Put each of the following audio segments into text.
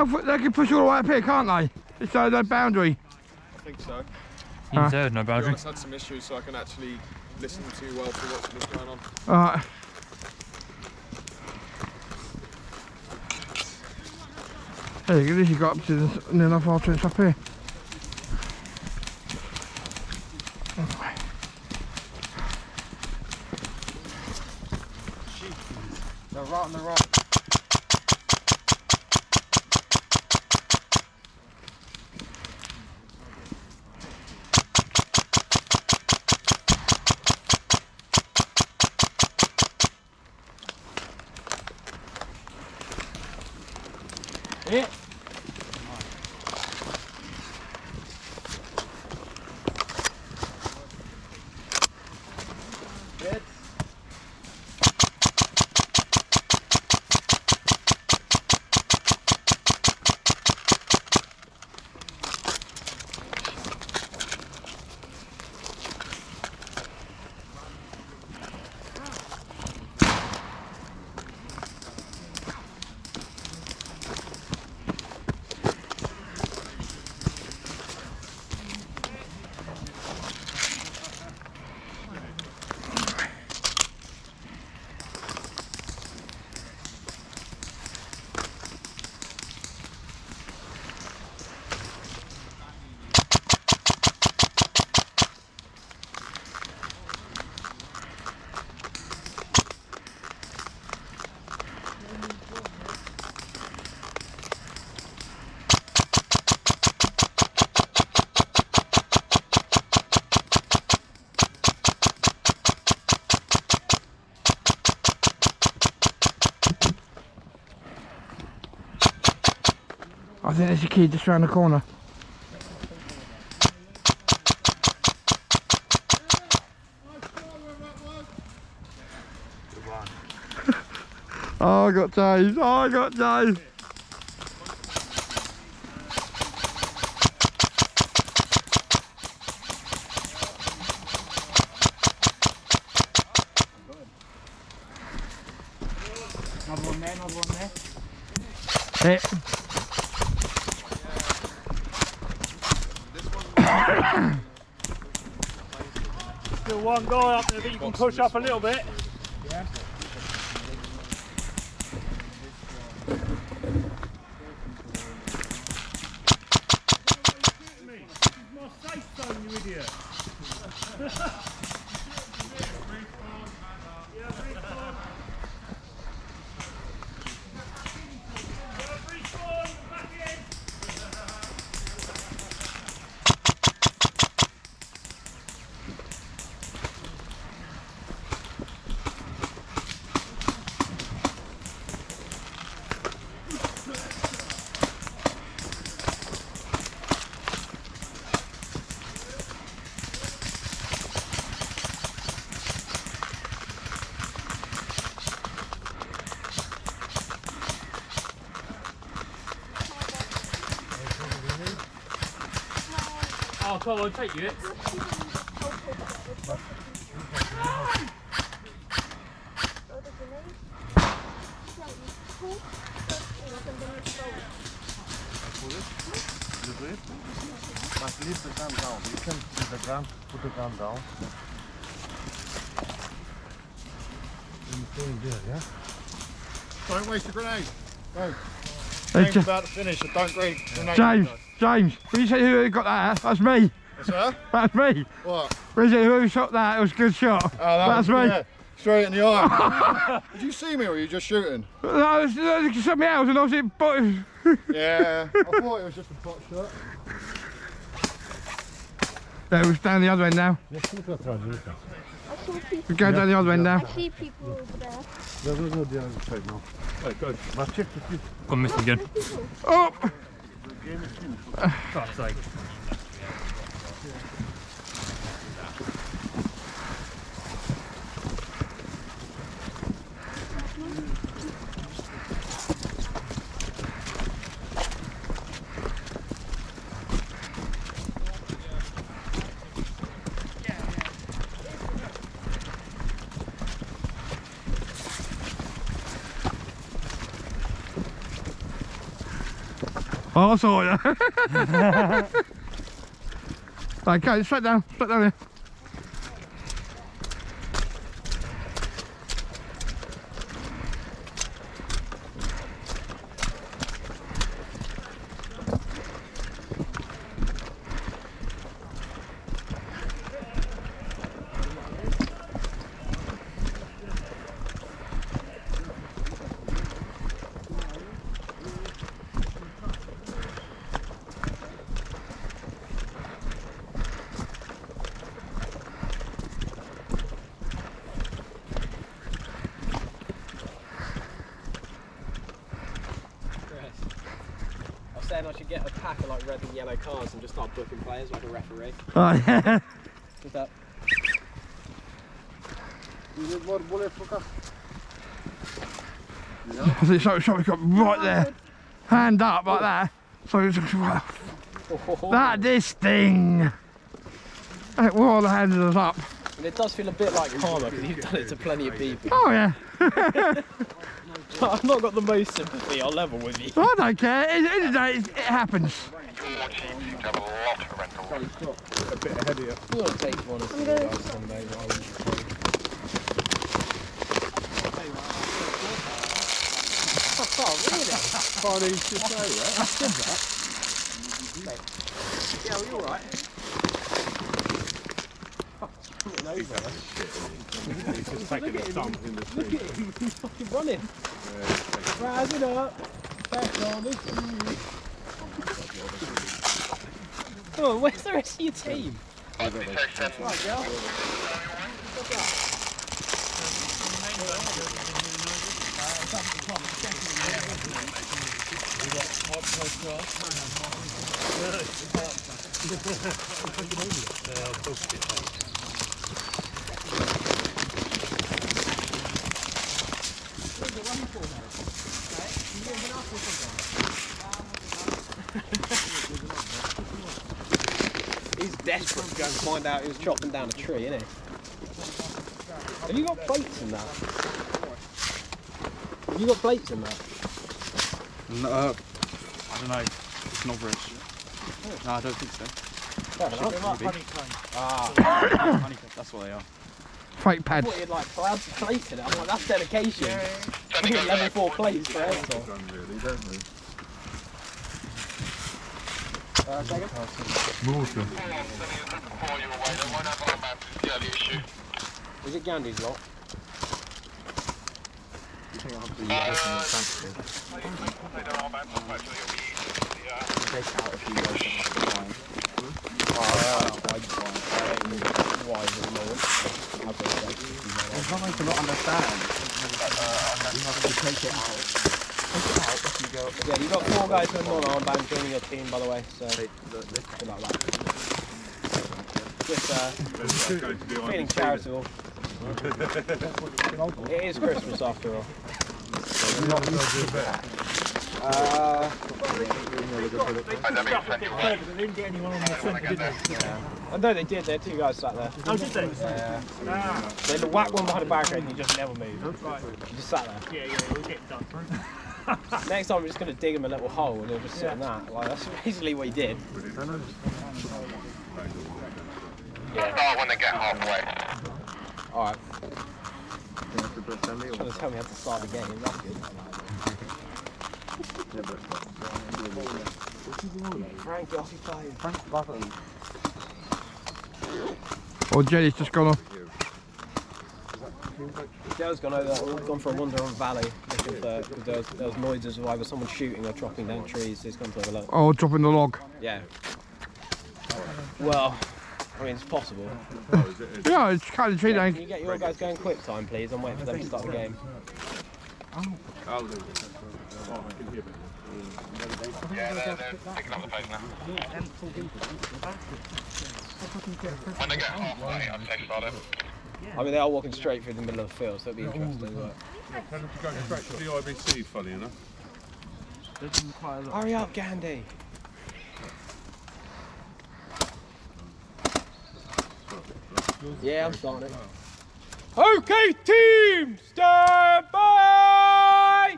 They can push all the way up here, can't they? It's no boundary. I think so. You said no boundary. I've had some issues, so I can actually listen too well to what's going on. Alright. There you go, at least you got up to the near enough after it's up here. They're right on the right. Yeah. I think there's a key just round the corner. Oh, I got Dave. Oh, I got Dave. Another one there, another one there. Hey. Still one guy up there that you can push up a little bit. Yeah. My safe zone, you idiot. Oh, come on, take you. Must leave the gun down. You can leave the gun, put the gun down. Yeah? Don't waste a grenade. Don't. Game's about to finish, so don't grenade. James, when you say who got that, that's me. Yes, sir? That's me. What? When you say who shot that, it was a good shot. Oh, that's me. Yeah, straight in the eye. Did you see me or were you just shooting? No, it was something else and obviously Yeah, I thought it was just a pot shot. Yeah, we're down the other end now. I saw people. We're going down the other end now. I see people over there. We'll go the other side now. Right, good. I'll check the feet. Gone missing again. Oh! Fuck's sake. Oh, I saw you. Okay, straight down here. I should get a pack of like red and yellow cards and just start booking players like a referee. Oh, yeah. Just that. You need more bullet for I think something's got right there. Hand up like that. So it's this thing. While the hand is up. And it does feel a bit like karma because you've done it to plenty of people. Oh yeah. I've not got the most sympathy, I'll level with you. I don't care. At the end of the day, it happens. a bit ahead of you. I'm going to take one of these guys someday. Oh, really? Funny to say that. Yeah, well, you're right. He's just taking a dump in the tree. Look at him, he's fucking running. Rising up. Back on this. Oh, where's the rest of your team? Right, girl. He's desperate to go and find out he was chopping down a tree, isn't he? Have you got plates in that? Have you got plates in that? No, I don't know. It's not rich. No, I don't think so. Fair enough. That's what they are. Fake I pads. thought he had like plates in it. I'm like, that's dedication. I think level 4 plates for airsoft. Really, don't we? Second? Water. Is it Gandhi's lot? There's nothing to not understand. You have to take it out. Yeah, you've got 4 guys with non-armband joining your team, by the way, so good luck with that. Just feeling charitable. It is Christmas after all. I know they did, there 2 guys sat there. Oh, did they? Yeah. They had the whack one behind the barricade and you just never moved. You just sat there. Yeah, we'll get it done. Next time we're just going to dig him a little hole and he'll just sit in that. Like, that's basically what he did. Yeah. When they get halfway. Alright. Trying to tell me how to start the game, that's good. Frank, get off your phone. Frank button. Oh, Jenny's just gone off. Joe's gone for a wander on Valley looking for, because there was noises of either someone shooting or chopping down trees, so he's gone to have a look. Oh, dropping the log. Yeah. Well, I mean, it's possible. Yeah, it's kind of tree Yeah, down. can you get your guys going quick time, please? I'm waiting for them to start the game. I'll do it. Oh, I can hear it. Yeah, they're picking up the pace now. When they get halfway, I'd say start it. I mean, they are walking straight through the middle of the field, so it'll be interesting. Tell them to go straight to the IBC, funny enough. Hurry up, Gandhi! Yeah, I'm starting it. Okay, team, stand by!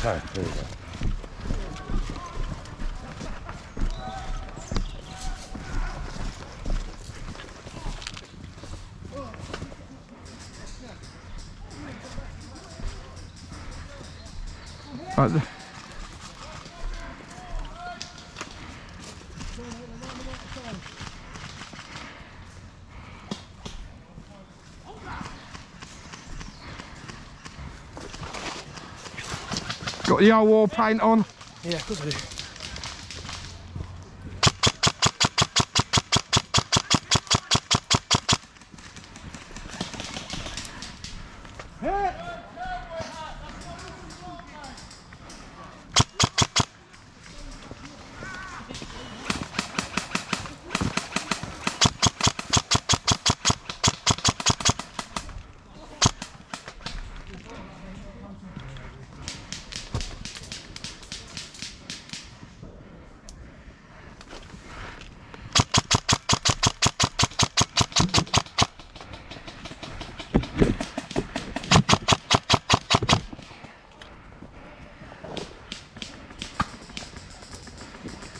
Okay, there we go. Right. Got the old war paint on. Yeah, of course I do.